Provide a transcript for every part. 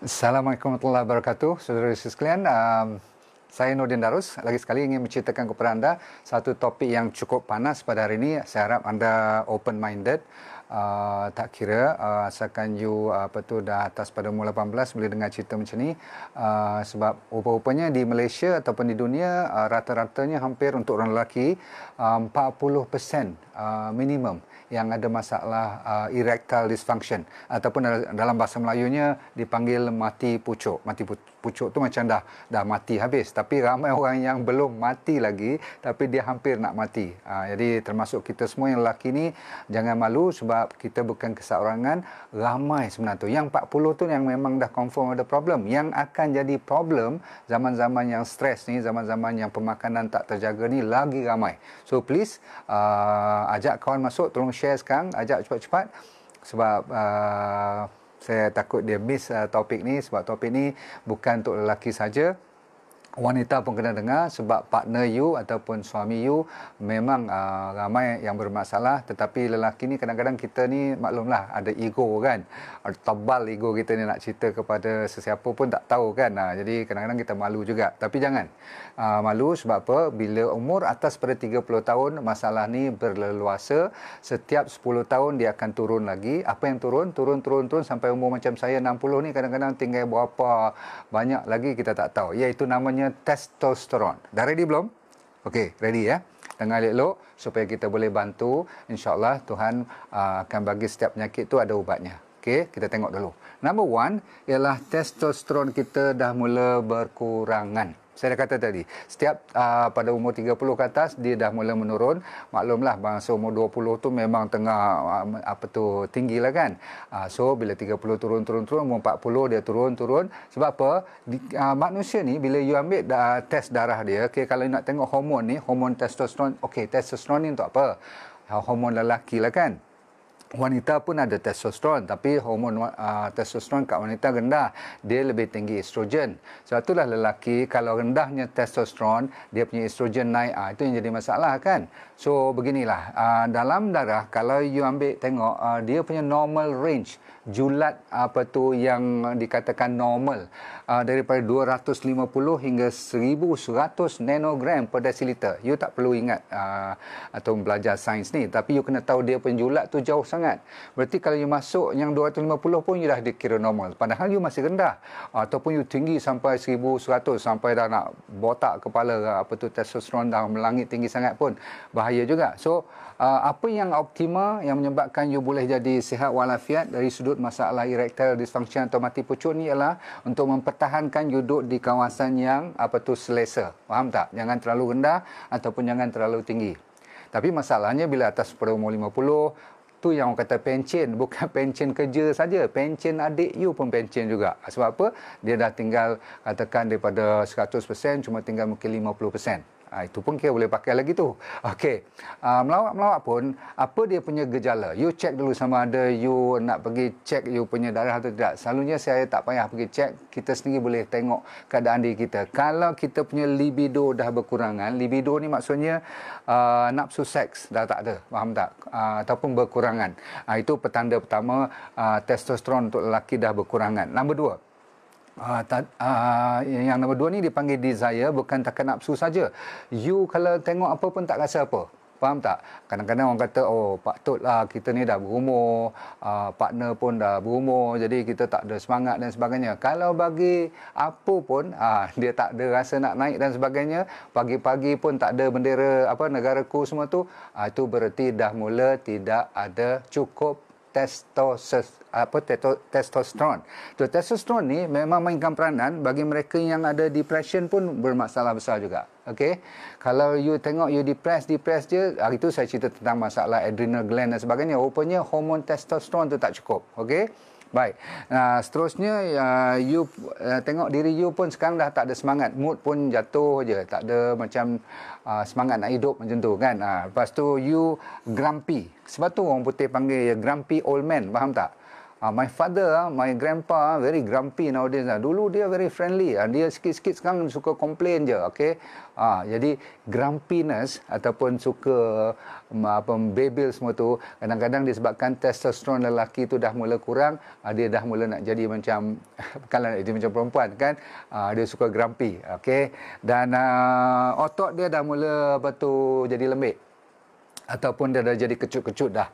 Assalamualaikum warahmatullahi wabarakatuh. Saudara sekalian, saya Nordin Darus lagi sekali ingin menceritakan kepada anda satu topik yang cukup panas pada hari ini. Saya harap anda open minded. Tak kira asalkan you dah atas pada umur 18 boleh dengar cerita macam ni, sebab rupa-rupanya di Malaysia ataupun di dunia rata-ratanya hampir untuk orang lelaki 40% minimum yang ada masalah erectile dysfunction ataupun dalam bahasa Melayunya dipanggil mati pucuk. Mati pucuk tu macam dah mati habis, tapi ramai orang yang belum mati lagi tapi dia hampir nak mati. Jadi termasuk kita semua yang lelaki ni jangan malu sebab kita bukan keseorangan, ramai sebenarnya tu. Yang 40 tu yang memang dah confirm ada problem. Yang akan jadi problem zaman-zaman yang stres ni, zaman-zaman yang pemakanan tak terjaga ni lagi ramai. So please ajak kawan masuk, tolong share sekarang, ajak cepat-cepat sebab saya takut dia miss topik ni, sebab topik ni bukan untuk lelaki saja. Wanita pun kena dengar sebab partner you ataupun suami you memang ramai yang bermasalah. Tetapi lelaki ni kadang-kadang kita ni maklumlah ada ego kan, tebal ego kita ni, nak cerita kepada sesiapa pun tak tahu kan. Jadi kadang-kadang kita malu juga. Tapi jangan malu, sebab apa? Bila umur atas pada 30 tahun masalah ni berleluasa. Setiap 10 tahun dia akan turun lagi. Apa yang turun? Turun sampai umur macam saya 60 ni kadang-kadang tinggal berapa banyak lagi kita tak tahu. Iaitu namanya testosteron. Dah ready belum? Okey, ready ya. Dengar elok supaya kita boleh bantu. InsyaAllah Tuhan akan bagi setiap penyakit tu ada ubatnya. Okey, kita tengok dulu. Number one ialah testosteron kita dah mula berkurangan. Saya dah kata tadi, setiap pada umur 30 ke atas dia dah mula menurun. Maklumlah bangsa umur 20 tu memang tengah tinggi lah kan. So bila 30 turun, umur 40 dia turun. Sebab apa? Manusia ni bila you ambil test darah dia, okay, kalau you nak tengok hormon ni, hormon testosteron. Okey, testosteron ni untuk apa? Hormon lelaki lah kan. Wanita pun ada testosteron, tapi hormon testosteron kat wanita rendah, dia lebih tinggi estrogen. Sebab itulah lelaki kalau rendahnya testosteron, dia punya estrogen naik, itu yang jadi masalah kan. So beginilah, dalam darah kalau you ambil tengok, dia punya normal range, julat yang dikatakan normal, daripada 250 hingga 1100 nanogram per desiliter. You tak perlu ingat atau belajar sains ni, tapi you kena tahu dia penjulat tu jauh sangat. Berarti kalau you masuk yang 250 pun you dah dikira normal, padahal you masih rendah. Ataupun you tinggi sampai 1100, sampai dah nak botak kepala, testosteron dah melangit tinggi sangat pun bahaya juga. So apa yang optima yang menyebabkan you boleh jadi sihat walafiat dari sudut masalah erectile dysfunction atau mati pucuk ni ialah untuk mempertahankan you duduk di kawasan yang selesa. Faham tak? Jangan terlalu rendah ataupun jangan terlalu tinggi. Tapi masalahnya bila atas pada umur 50, tu yang orang kata pencen, bukan pencen kerja saja, pencen adik you pun pencen juga. Sebab apa? Dia dah tinggal katakan daripada 100% cuma tinggal mungkin 50%. Itu pun kira boleh pakai lagi tu. Okey. Melawak-melawak pun, apa dia punya gejala? You check dulu sama ada you nak pergi check you punya darah atau tidak. Selalunya saya tak payah pergi check, kita sendiri boleh tengok keadaan diri kita. Kalau kita punya libido dah berkurangan, libido ni maksudnya nafsu seks dah tak ada, faham tak? Ataupun berkurangan. Itu petanda pertama, testosteron untuk lelaki dah berkurangan. Nombor dua, yang nombor dua ni dipanggil desire, bukan takat nafsu saja. You kalau tengok apa pun tak rasa apa. Faham tak? Kadang-kadang orang kata, patutlah kita ni dah berumur, partner pun dah berumur, jadi kita tak ada semangat dan sebagainya. Kalau bagi apa pun, dia tak ada rasa nak naik dan sebagainya, pagi-pagi pun tak ada bendera negaraku semua tu, itu berarti dah mula tidak ada cukup testosteron. Testosteron ni memang mainkan peranan bagi mereka yang ada depression pun bermasalah besar juga. Okey. Kalau you tengok you depressed je, hari tu saya cerita tentang masalah adrenal gland dan sebagainya. Rupanya hormon testosteron tu tak cukup. Okey. Baik. Seterusnya you tengok diri you pun sekarang dah tak ada semangat, mood pun jatuh je, tak ada macam semangat nak hidup macam tu kan. Lepas tu you grumpy. Sebab tu orang putih panggil grumpy old man, faham tak? My father, my grandpa very grumpy nowadays. Dulu dia very friendly. Dia sikit-sikit sekarang suka complain je. Okay? Jadi grumpiness ataupun suka bebel semua tu, kadang-kadang disebabkan testosteron lelaki tu dah mula kurang. Dia dah mula nak jadi macam, bukanlah dia macam perempuan kan. Dia suka grumpy. Okay? Dan otot dia dah mula jadi lembik. Ataupun dia dah jadi kecut-kecut dah.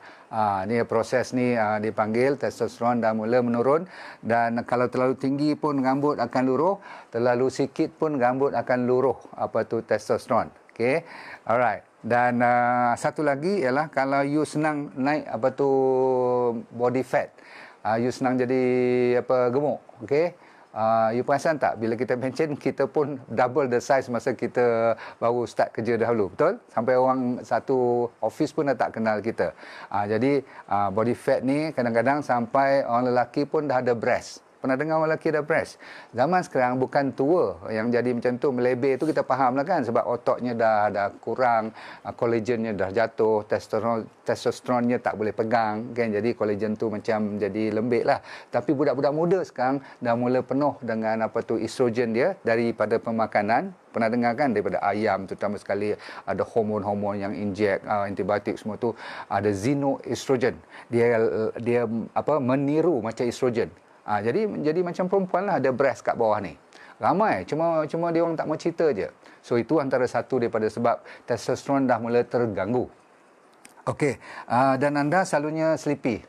Ni proses ni dipanggil testosteron dah mula menurun, dan kalau terlalu tinggi pun rambut akan luruh, terlalu sikit pun rambut akan luruh testosteron. Okey. Alright. Dan satu lagi ialah kalau you senang naik body fat. You senang jadi gemuk. Okey. You perasan tak, bila kita mention, kita pun double the size masa kita baru start kerja dahulu, betul? Sampai orang satu office pun dah tak kenal kita. Jadi body fat ni kadang-kadang sampai orang lelaki pun dah ada breast. Pernah dengar orang lelaki ada breast? Zaman sekarang bukan tua yang jadi macam tu, melebeh tu kita faham lah kan, sebab ototnya dah kurang, collagennya dah jatuh, testosteronnya tak boleh pegang kan, jadi collagen tu macam jadi lembik lah. Tapi budak-budak muda sekarang dah mula penuh dengan estrogen dia daripada pemakanan. Pernah dengar kan, daripada ayam terutama sekali ada hormon-hormon yang injek, antibiotik semua tu, ada xenoestrogen. Dia meniru macam estrogen. Jadi macam perempuan lah, ada breast kat bawah ni. Ramai, cuma dia orang tak mau cerita je. So itu antara satu daripada sebab testosteron dah mula terganggu. Okey, dan anda selalunya sleepy.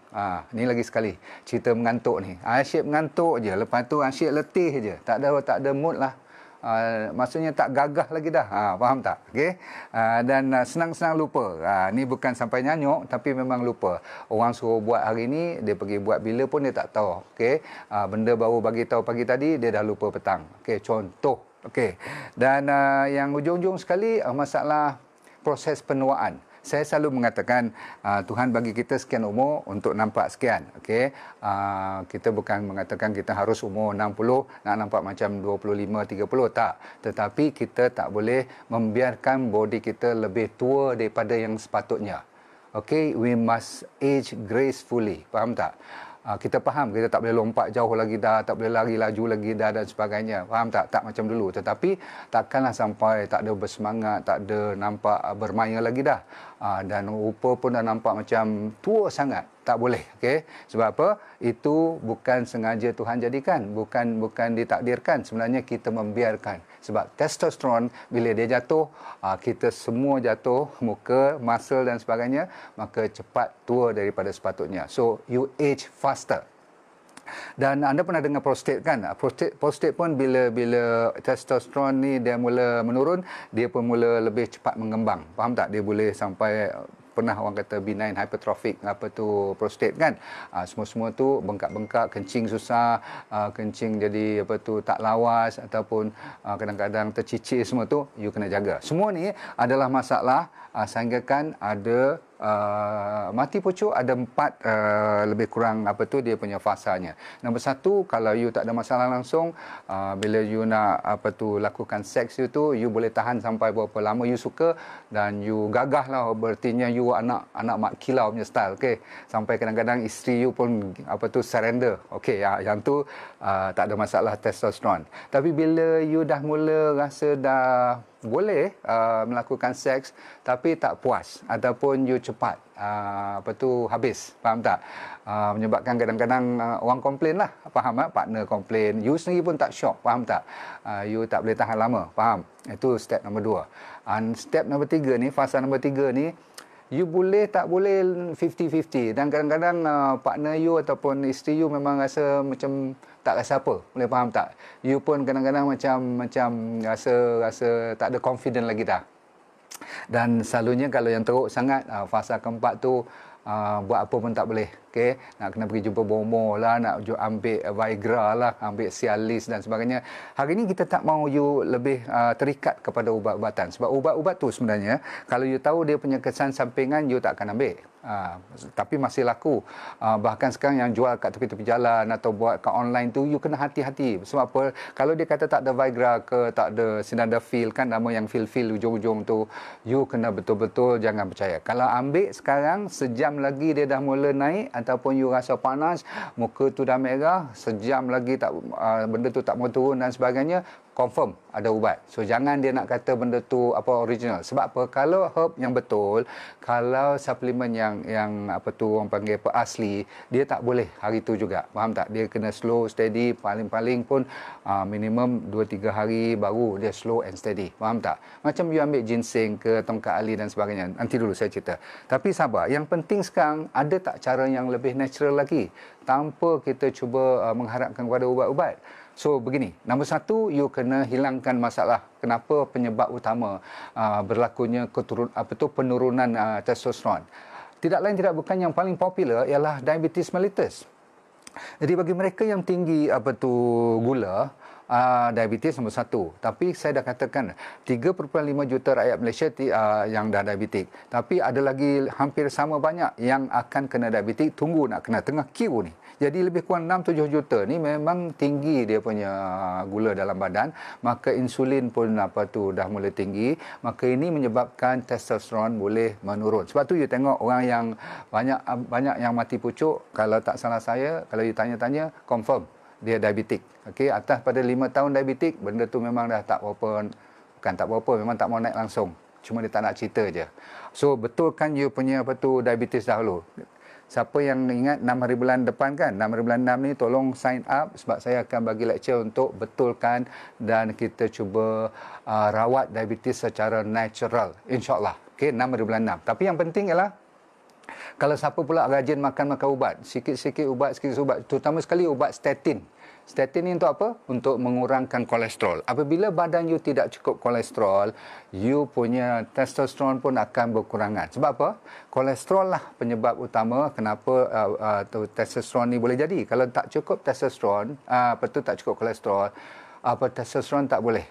Ni lagi sekali cerita mengantuk ni. Asyik mengantuk je, lepas tu asyik letih je. Tak ada mood lah. Maksudnya tak gagah lagi dah. Faham tak? Okey. Dan senang-senang lupa. Ni bukan sampai nyanyuk, tapi memang lupa. Orang suruh buat hari ni, dia pergi buat bila pun dia tak tahu. Okey. Benda baru bagi tahu pagi tadi, dia dah lupa petang. Okey, contoh. Okey. Dan yang ujung-ujung sekali, masalah proses penuaan. Saya selalu mengatakan Tuhan bagi kita sekian umur untuk nampak sekian. Okey. Kita bukan mengatakan kita harus umur 60 nak nampak macam 25 30, tak. Tetapi kita tak boleh membiarkan body kita lebih tua daripada yang sepatutnya. Okey, we must age gracefully. Faham tak? Kita faham kita tak boleh lompat jauh lagi dah, tak boleh lari laju lagi dah dan sebagainya. Faham tak? Tak macam dulu. Tetapi takkanlah sampai tak ada bersemangat, tak ada nampak bermaya lagi dah. Dan rupa pun dah nampak macam tua sangat. Tak boleh. Okey. Sebab apa? Itu bukan sengaja Tuhan jadikan, bukan ditakdirkan. Sebenarnya kita membiarkan. Sebab testosteron bila dia jatuh, kita semua jatuh, muka, muscle dan sebagainya, maka cepat tua daripada sepatutnya. So you age faster. Dan anda pernah dengar prostate kan? Prostate pun bila testosteron ni dia mula menurun, dia pun mula lebih cepat mengembang. Faham tak? Dia boleh sampai, pernah orang kata benign hypertrophic prostate kan, semua tu bengkak-bengkak, kencing susah, kencing jadi tak lawas, ataupun kadang-kadang tercicir, semua tu you kena jaga. Semua ni adalah masalah sehinggakan ada mati pucuk ada 4 lebih kurang dia punya fasanya. Nombor 1, kalau you tak ada masalah langsung, bila you nak lakukan seks you tu, you boleh tahan sampai berapa lama you suka, dan you gagah lah, berartinya you anak mak kilau punya style. Okey, sampai kadang-kadang isteri you pun surrender. Okey, yang tu tak ada masalah testosteron. Tapi bila you dah mula rasa dah boleh melakukan seks tapi tak puas, ataupun you cepat habis, faham tak? Menyebabkan kadang-kadang orang komplain lah, faham tak? Partner komplain, you sendiri pun tak syok, faham tak? You tak boleh tahan lama, faham? Itu step nombor 2. Step nombor 3 ni, fasa nombor 3 ni, you boleh tak boleh 50-50, dan kadang-kadang partner you ataupun isteri you memang rasa macam tak rasa apa, boleh faham tak? You pun kadang-kadang macam rasa tak ada confident lagi dah. Dan selalunya kalau yang teruk sangat, fasa keempat tu buat apa pun tak boleh. Okey, nak kena pergi jumpa bomo lah, nak ambil Viagra lah, ambil Cialis dan sebagainya. Hari ni kita tak mau you lebih terikat kepada ubat-ubatan, sebab ubat-ubat tu sebenarnya kalau you tahu dia punya kesan sampingan, you tak akan ambil. Tapi masih laku. Bahkan sekarang yang jual kat tepi-tepi jalan atau buat kat online tu, you kena hati-hati. Sebab apa? Kalau dia kata tak ada Viagra ke, tak ada sildenafil, kan nama yang fil-fil ujung-ujung tu, you kena betul-betul jangan percaya. Kalau ambil sekarang, sejam lagi dia dah mula naik ataupun you rasa panas, muka tu dah merah, sejam lagi tak benda tu tak mau turun dan sebagainya, confirm ada ubat. So jangan dia nak kata benda tu apa original. Sebab apa? Kalau herb yang betul, kalau suplemen yang apa tu orang panggil apa asli, dia tak boleh hari tu juga. Faham tak? Dia kena slow steady, paling-paling pun minimum 2-3 hari baru dia slow and steady. Faham tak? Macam you ambil ginseng ke tongkat ali dan sebagainya. Nanti dulu saya cerita. Tapi sabar, yang penting sekarang ada tak cara yang lebih natural lagi tanpa kita cuba mengharapkan kepada ubat-ubat. So begini, nombor satu, you kena hilangkan masalah kenapa penyebab utama berlakunya penurunan testosteron. Tidak lain tidak bukan yang paling popular ialah diabetes mellitus. Jadi bagi mereka yang tinggi gula, diabetes nombor satu. Tapi saya dah katakan 3.5 juta rakyat Malaysia yang dah diabetik. Tapi ada lagi hampir sama banyak yang akan kena diabetik, tunggu nak kena tengah queue ni. Jadi lebih kurang 6-7 juta ni memang tinggi dia punya gula dalam badan, maka insulin pun dah mula tinggi, maka ini menyebabkan testosteron boleh menurun. Sebab tu you tengok orang yang banyak yang mati pucuk, kalau tak salah saya, kalau you tanya-tanya, confirm dia diabetik. Okey, atas pada 5 tahun diabetik, benda tu memang dah tak berapa, bukan tak berapa, memang tak mau naik langsung. Cuma dia tak nak cerita je. So betulkan you punya diabetes dahulu. Siapa yang ingat 6 hari bulan depan kan, 6 hari bulan 6 ni tolong sign up sebab saya akan bagi lecture untuk betulkan dan kita cuba rawat diabetes secara natural, insyaAllah. Okey, 6 hari bulan 6. Tapi yang penting ialah kalau siapa pula rajin makan ubat, sikit-sikit ubat, terutama sekali ubat statin. Statin ni untuk apa? Untuk mengurangkan kolesterol. Apabila badan you tidak cukup kolesterol, you punya testosteron pun akan berkurangan. Sebab apa? Kolesterol lah penyebab utama kenapa testosteron ni boleh jadi. Kalau tak cukup testosteron, tak cukup kolesterol, testosteron tak boleh.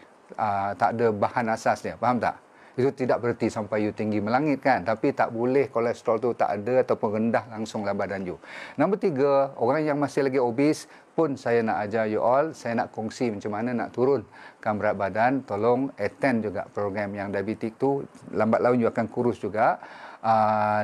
Tak ada bahan asasnya. Faham tak? Itu tidak berarti sampai you tinggi melangit kan. Tapi tak boleh kolesterol tu tak ada ataupun rendah langsung dalam badan you. Nombor 3, orang yang masih lagi obes pun saya nak ajar you all. Saya nak kongsi macam mana nak turunkan berat badan. Tolong attend juga program yang diabetik tu. Lambat laun you akan kurus juga.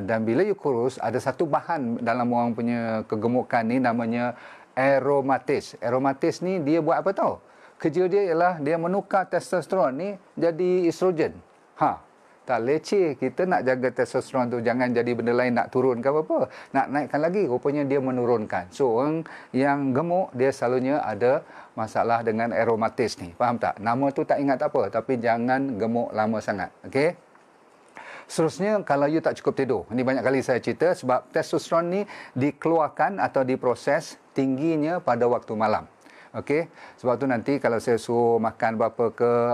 Dan bila you kurus, ada satu bahan dalam orang punya kegemukan ni namanya aromatis. Aromatis ni dia buat apa tau? Kerja dia ialah dia menukar testosteron ni jadi estrogen. Tak leceh, kita nak jaga testosteron tu jangan jadi benda lain nak turun ke apa-apa. Nak naikkan lagi, rupanya dia menurunkan. So, orang yang gemuk, dia selalunya ada masalah dengan aromatis ni. Faham tak? Nama tu tak ingat tak apa, tapi jangan gemuk lama sangat. Okey? Seterusnya, kalau you tak cukup tidur. Ini banyak kali saya cerita sebab testosteron ni dikeluarkan atau diproses tingginya pada waktu malam. Okey, sebab tu nanti kalau saya suruh makan berapa ke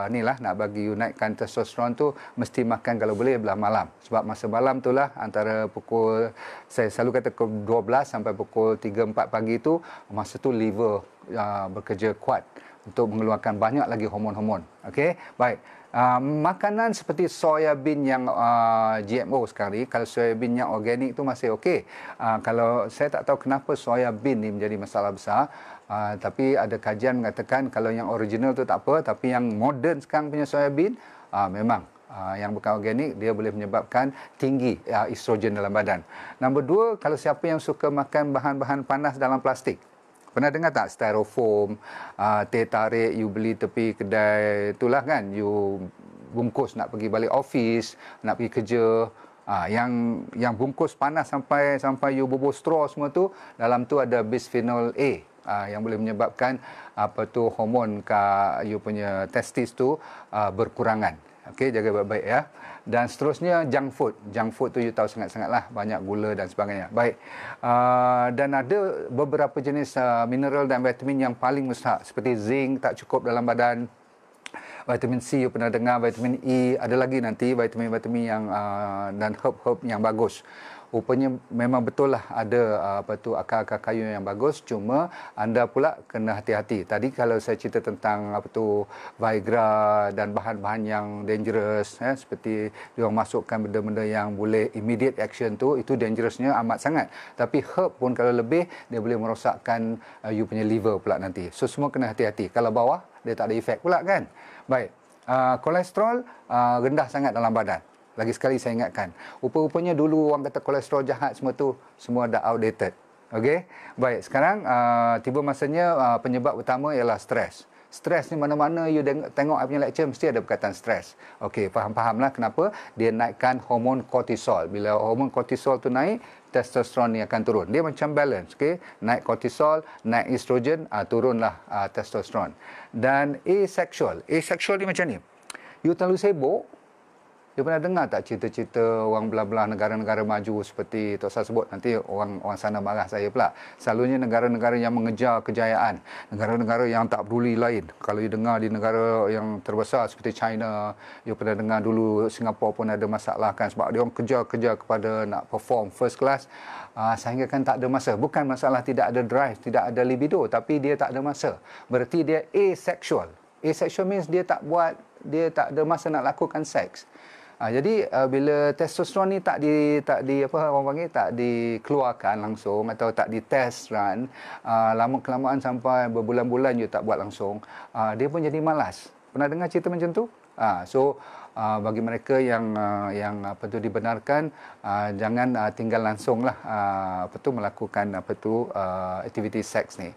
inilah nak bagi you naikkan testosteron tu mesti makan kalau boleh belah malam. Sebab masa malam tu lah antara pukul saya selalu kata pukul 12 sampai pukul 3-4 pagi tu masa tu liver bekerja kuat untuk mengeluarkan banyak lagi hormon-hormon. Okey, baik. Makanan seperti soya bean yang GMO sekarang ni, kalau soya bean yang organik tu masih okey. Kalau saya tak tahu kenapa soya bean ni menjadi masalah besar, tapi ada kajian mengatakan kalau yang original tu tak apa, tapi yang moden sekarang punya soya bean memang yang bukan organik dia boleh menyebabkan tinggi estrogen dalam badan. Nombor 2, kalau siapa yang suka makan bahan-bahan panas dalam plastik. Pernah dengar tak styrofoam, teh tarik you beli tepi kedai itulah kan, you bungkus nak pergi balik office, nak pergi kerja, yang bungkus panas sampai you bubuh straw semua tu, dalam tu ada bisphenol A yang boleh menyebabkan hormon you punya testis tu berkurangan. Okey, jaga baik-baik ya. Dan seterusnya junk food. Junk food tu you tahu sangat-sangatlah banyak gula dan sebagainya. Baik. Dan ada beberapa jenis mineral dan vitamin yang paling mustahak seperti zinc tak cukup dalam badan. Vitamin C you pernah dengar, vitamin E, ada lagi nanti vitamin-vitamin yang dan herb-herb yang bagus rupanya memang betul lah ada akar-akar kayu yang bagus, cuma anda pula kena hati-hati. Tadi kalau saya cerita tentang Viagra dan bahan-bahan yang dangerous, seperti diorang masukkan benda-benda yang boleh immediate action tu, itu dangerousnya amat sangat. Tapi herb pun kalau lebih, dia boleh merosakkan you punya liver pula nanti. So semua kena hati-hati. Kalau bawah, dia tak ada efek pula kan. Baik, kolesterol rendah sangat dalam badan. Lagi sekali saya ingatkan, rupa-rupanya dulu orang kata kolesterol jahat semua tu, semua dah outdated. Okey, baik, sekarang tiba masanya penyebab utama ialah stres. Stres ni mana-mana you tengok I punya lecture mesti ada perkataan stres. Okey, faham-fahamlah kenapa dia naikkan hormon kortisol. Bila hormon kortisol tu naik, testosteron ni akan turun. Dia macam balance, okey? Naik kortisol, naik estrogen, turunlah testosteron. Dan asexual. Asexual ni macam ni. You terlalu sibuk. You pernah dengar tak cerita-cerita orang belah-belah negara-negara maju seperti Tok Sah sebut, nanti orang sana marah saya pula. Selalunya negara-negara yang mengejar kejayaan, negara-negara yang tak peduli lain. Kalau you dengar di negara yang terbesar seperti China, you pernah dengar dulu Singapura pun ada masalah kan, sebab dia orang kejar-kejar kepada nak perform first class, sehingga kan tak ada masa. Bukan masalah tidak ada drive, tidak ada libido, tapi dia tak ada masa. Berarti dia asexual. Asexual means dia tak ada masa nak lakukan seks. Jadi bila testosteron ni tak dikeluarkan langsung atau tak ditest run, lama kelamaan sampai berbulan-bulan you tak buat langsung, dia pun jadi malas. Pernah dengar cerita macam tu? Bagi mereka yang dibenarkan, jangan tinggal langsunglah melakukan aktiviti seks ni.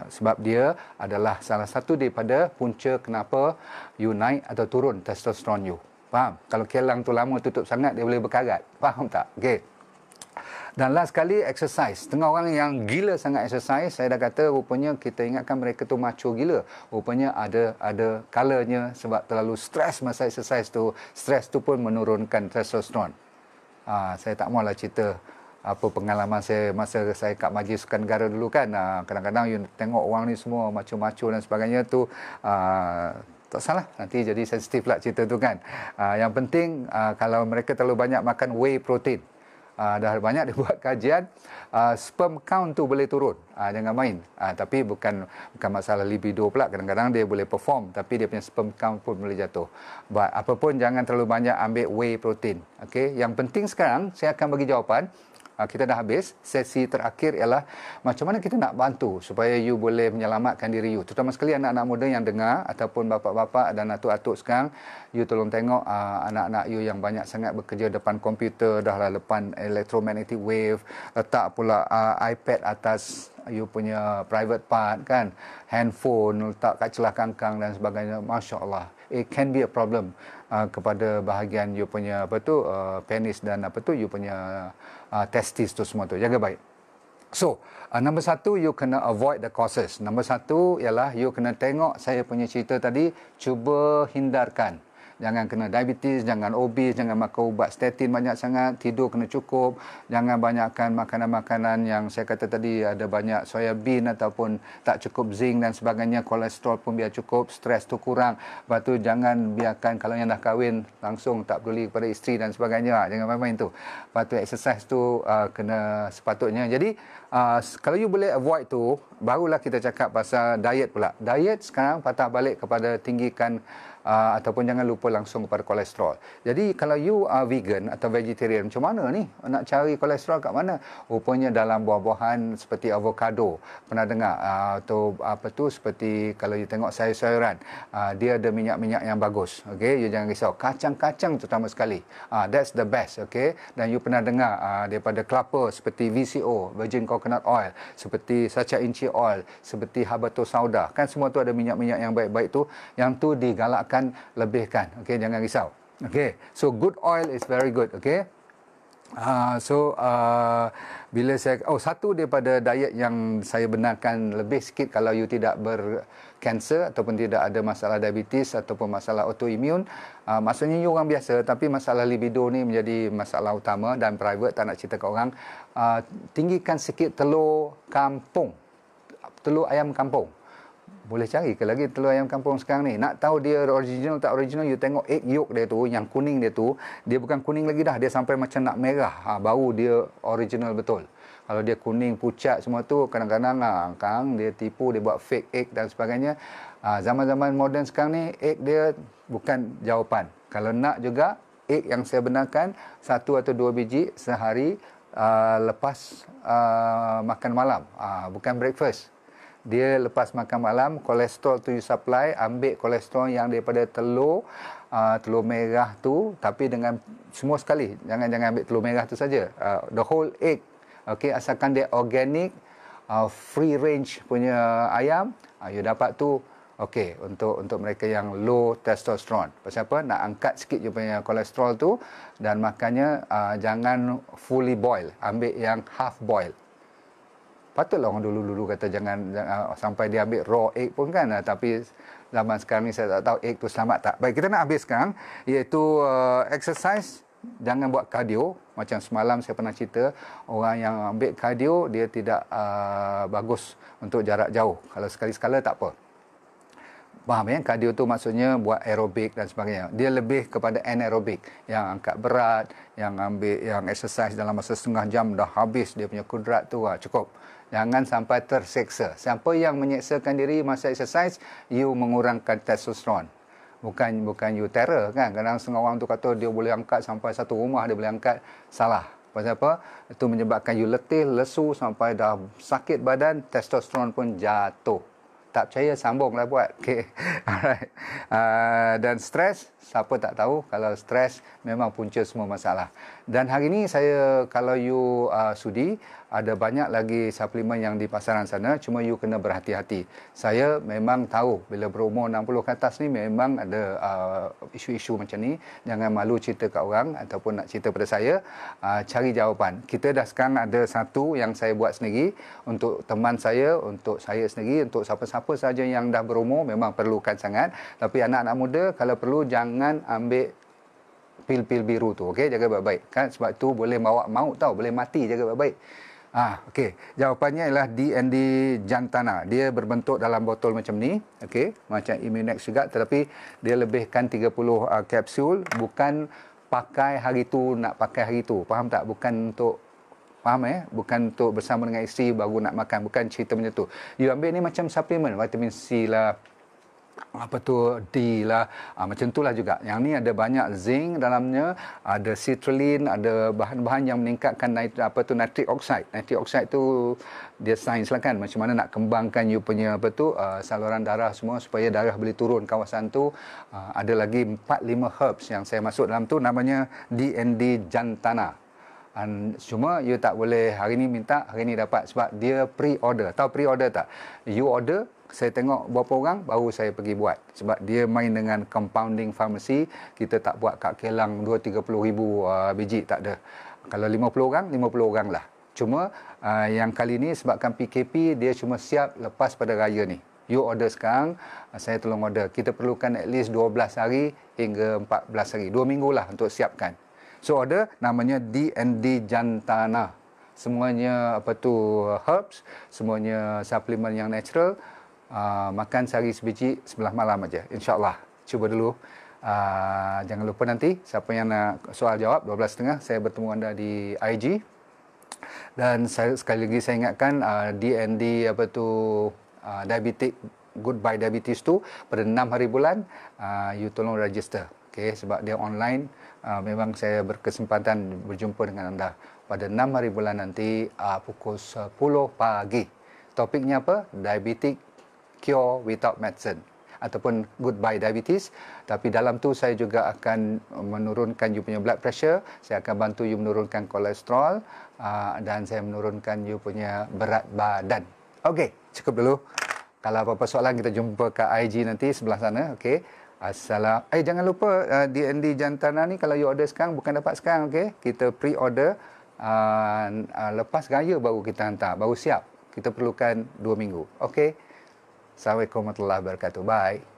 Sebab dia adalah salah satu daripada punca kenapa you naik atau turun testosteron you. Faham? Kalau kelang tu lama tutup sangat, dia boleh berkarat. Faham tak? Okey. Dan last sekali, exercise. Tengah orang yang gila sangat exercise, saya dah kata rupanya kita ingatkan mereka tu macho gila. Rupanya ada kalanya sebab terlalu stres masa exercise tu. Stres tu pun menurunkan testosteron. Saya tak maulah cerita apa pengalaman saya masa saya kat Majlis Sukan Negara dulu kan. Kadang-kadang you tengok orang ni semua macho-macho dan sebagainya tu, tak salah, nanti jadi sensitif pula cerita tu kan. Yang penting kalau mereka terlalu banyak makan whey protein, dah banyak dia buat kajian, sperm count tu boleh turun, jangan main. Tapi bukan masalah libido pula, kadang-kadang dia boleh perform tapi dia punya sperm count pun boleh jatuh. Apapun jangan terlalu banyak ambil whey protein. Okay? Yang penting sekarang saya akan bagi jawapan. Kita dah habis. Sesi terakhir ialah macam mana kita nak bantu supaya you boleh menyelamatkan diri you. Terutama sekali anak-anak muda yang dengar ataupun bapa-bapa dan atuk-atuk sekarang, you tolong tengok anak-anak you yang banyak sangat bekerja depan komputer, dah lah depan electromagnetic wave, letak pula iPad atas you punya private part kan, handphone letak kat celah kangkang dan sebagainya. Masya Allah, it can be a problem kepada bahagian you punya penis dan you punya testis tu semua tu. Jaga baik. So, nombor satu, you kena avoid the causes. Nombor satu ialah you kena tengok saya punya cerita tadi, cuba hindarkan. Jangan kena diabetes, jangan obes, jangan makan ubat statin banyak sangat, tidur kena cukup, jangan banyakkan makanan-makanan yang saya kata tadi ada banyak soya bean ataupun tak cukup zinc dan sebagainya, kolesterol pun biar cukup, stres tu kurang. Lepas tu jangan biarkan kalau yang dah kahwin langsung tak peduli kepada isteri dan sebagainya, jangan main-main tu. Lepas tu exercise tu kena sepatutnya. Jadi kalau you boleh avoid tu, barulah kita cakap pasal diet pula. Diet sekarang patah balik kepada tinggikan ataupun jangan lupa langsung kepada kolesterol. Jadi kalau you vegan atau vegetarian, macam mana ni nak cari kolesterol kat mana? Rupanya dalam buah-buahan seperti avocado. Pernah dengar atau seperti kalau you tengok sayur-sayuran, dia ada minyak-minyak yang bagus. Okey, you jangan risau. Kacang-kacang terutama sekali. That's the best, okey. Dan you pernah dengar daripada kelapa seperti VCO, virgin coconut oil, seperti sacha inci oil, seperti habatus sauda. Kan semua tu ada minyak-minyak yang baik-baik tu, yang tu digalakkan lebihkan. Okey, jangan risau. Okey, so good oil is very good. Okey. Bila saya satu daripada diet yang saya benarkan lebih sikit kalau you tidak berkanser ataupun tidak ada masalah diabetes ataupun masalah autoimun, maksudnya you orang biasa tapi masalah libido ni menjadi masalah utama dan private, tak nak cerita ke orang, tinggikan sikit telur kampung, telur ayam kampung. Boleh cari ke lagi telur ayam kampung sekarang ni. Nak tahu dia original tak original, you tengok egg yolk dia tu, yang kuning dia tu, dia bukan kuning lagi dah, dia sampai macam nak merah. Baru dia original betul. Kalau dia kuning, pucat semua tu, kadang-kadang kang dia tipu, dia buat fake egg dan sebagainya. Zaman-zaman moden sekarang ni, egg dia bukan jawapan. Kalau nak juga, egg yang saya benarkan, 1 atau 2 biji sehari lepas makan malam. Bukan breakfast. Dia lepas makan malam, kolesterol tu you supply, ambil kolesterol yang daripada telur, telur merah tu, tapi dengan semua sekali. Jangan ambil telur merah tu saja. The whole egg. Okey, asalkan dia organic, free range punya ayam, you dapat tu. Okey, untuk mereka yang low testosterone. Pasal apa? Nak angkat sikit you punya kolesterol tu, dan makannya jangan fully boil. Ambil yang half boil. Patutlah orang dulu-dulu kata jangan sampai dia ambil raw egg pun kan. Tapi zaman sekarang ni saya tak tahu egg tu selamat tak. Baik, kita nak habis sekarang, iaitu exercise. Jangan buat cardio. Macam semalam saya pernah cerita, orang yang ambil cardio, dia tidak bagus untuk jarak jauh. Kalau sekali-sekala tak apa. Faham ya? Cardio tu maksudnya buat aerobik dan sebagainya. Dia lebih kepada anaerobik. Yang angkat berat, yang ambil yang exercise dalam masa setengah jam dah habis dia punya kudrat tu, cukup. Jangan sampai terseksa. Siapa yang menyeksakan diri masa exercise, you mengurangkan testosteron. Bukan you terror kan. Kadang setengah orang tu kata dia boleh angkat sampai satu rumah dia boleh angkat. Salah. Pasal apa? Itu menyebabkan you letih, lesu sampai dah sakit badan, testosteron pun jatuh. Tak percaya, sambunglah buat. Okay. Alright. Dan stres, siapa tak tahu kalau stres memang punca semua masalah. Dan hari ini saya, kalau you sudi, ada banyak lagi suplemen yang di pasaran sana, cuma you kena berhati-hati. Saya memang tahu bila berumur 60 ke atas ni memang ada isu-isu macam ni. Jangan malu cerita kat orang ataupun nak cerita pada saya. Cari jawapan. Kita dah sekarang ada satu yang saya buat sendiri untuk teman saya, untuk saya sendiri, untuk siapa-siapa saja yang dah berumur memang perlukan sangat. Tapi anak-anak muda kalau perlu jangan ambil pil-pil biru tu, okey, jaga baik-baik kan, sebab tu boleh bawa maut tau, boleh mati, jaga baik-baik. Okey, jawapannya ialah DND Jantana. Dia berbentuk dalam botol macam ni, okey, macam Immunex juga, tetapi dia lebihkan 30 kapsul, bukan pakai hari tu nak pakai hari tu. Faham tak? Bukan untuk bukan untuk bersama dengan isteri baru nak makan, bukan cerita macam tu. You ambil ni macam suplemen, vitamin C lah, apa tu, D lah, macam itulah juga. Yang ni ada banyak zinc dalamnya, ada citrulline, ada bahan-bahan yang meningkatkan nitric oxide. Nitric oxide tu dia sains lah kan, macam mana nak kembangkan you punya saluran darah semua supaya darah boleh turun kawasan tu. Ada lagi 4-5 herbs yang saya masuk dalam tu, namanya DND Jantana. Cuma you tak boleh hari ni minta, hari ni dapat, sebab dia pre-order. Tahu pre-order tak? You order, saya tengok berapa orang, baru saya pergi buat. Sebab dia main dengan compounding pharmacy, kita tak buat kat kilang 2-30 ribu biji, tak ada. Kalau 50 orang, 50 orang lah. Cuma yang kali ni sebabkan PKP, dia cuma siap lepas pada raya ni. You order sekarang, saya tolong order. Kita perlukan at least 12 hari hingga 14 hari. 2 minggu lah untuk siapkan. So order, namanya DND Jantana. Semuanya herbs, semuanya suplemen yang natural. Makan sehari sebiji, sebelah malam aja, insyaAllah. Cuba dulu. Jangan lupa nanti, siapa yang nak soal jawab, 12.30 saya bertemu anda di IG. Dan sekali lagi saya ingatkan, DND diabetic, Goodbye Diabetes tu, pada 6 hari bulan, you tolong register. Okay, sebab dia online, memang saya berkesempatan berjumpa dengan anda pada 6 hari bulan nanti, pukul 10 pagi. Topiknya apa? Diabetic Cure Without Medicine ataupun Goodbye Diabetes. Tapi dalam tu saya juga akan menurunkan you punya blood pressure, saya akan bantu you menurunkan kolesterol, dan saya menurunkan you punya berat badan. Okey, cukup dulu. Kalau apa-apa soalan kita jumpa ke IG nanti sebelah sana. Okey. Jangan lupa DND Jantana ni kalau you order sekarang bukan dapat sekarang, okey. Kita pre-order, lepas raya baru kita hantar, baru siap. Kita perlukan 2 minggu. Okey. Assalamualaikum warahmatullahi wabarakatuh. Bye.